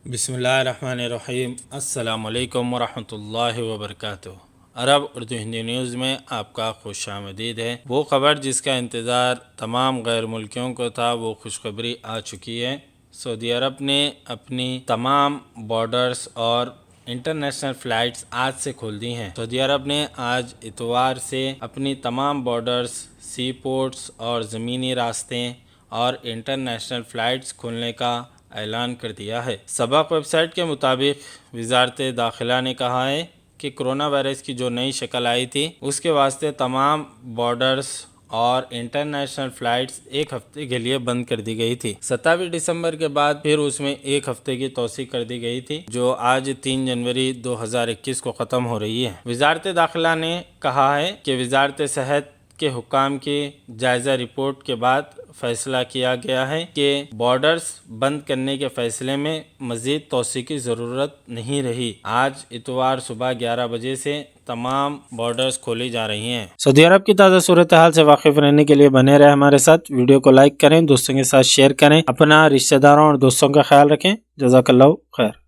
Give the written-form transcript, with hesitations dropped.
بسم اللہ الرحمن الرحیم۔ السلام علیکم ورحمۃ اللہ وبرکاتہ۔ عرب اردو ہندی نیوز میں آپ کا خوش آمدید ہے۔ وہ خبر جس کا انتظار تمام غیر ملکیوں کو تھا، وہ خوشخبری آ چکی ہے۔ سعودی عرب نے اپنی تمام بارڈرز اور انٹرنیشنل فلائٹس آج سے کھول دی ہیں۔ سعودی عرب نے آج اتوار سے اپنی تمام بارڈرز، سی پورٹس اور زمینی راستے اور انٹرنیشنل فلائٹس کھولنے کا اعلان کر دیا ہے۔ سبق ویب سائٹ کے مطابق وزارت داخلہ نے کہا ہے کہ کرونا وائرس کی جو نئی شکل آئی تھی، اس کے واسطے تمام بارڈرز اور انٹرنیشنل فلائٹس ایک ہفتے کے لیے بند کر دی گئی تھی۔ 27 دسمبر کے بعد پھر اس میں ایک ہفتے کی توسیع کر دی گئی تھی، جو آج 3 جنوری 2021 کو ختم ہو رہی ہے۔ وزارت داخلہ نے کہا ہے کہ وزارت صحت کے حکام کی جائزہ رپورٹ کے بعد فیصلہ کیا گیا ہے کہ بارڈرز بند کرنے کے فیصلے میں مزید توسیع کی ضرورت نہیں رہی۔ آج اتوار صبح 11 بجے سے تمام بارڈرز کھولی جا رہی ہیں۔ سعودی عرب کی تازہ صورتحال سے واقف رہنے کے لیے بنے رہے ہمارے ساتھ۔ ویڈیو کو لائک کریں، دوستوں کے ساتھ شیئر کریں، اپنا رشتہ داروں اور دوستوں کا خیال رکھیں۔ جزاک اللہ خیر۔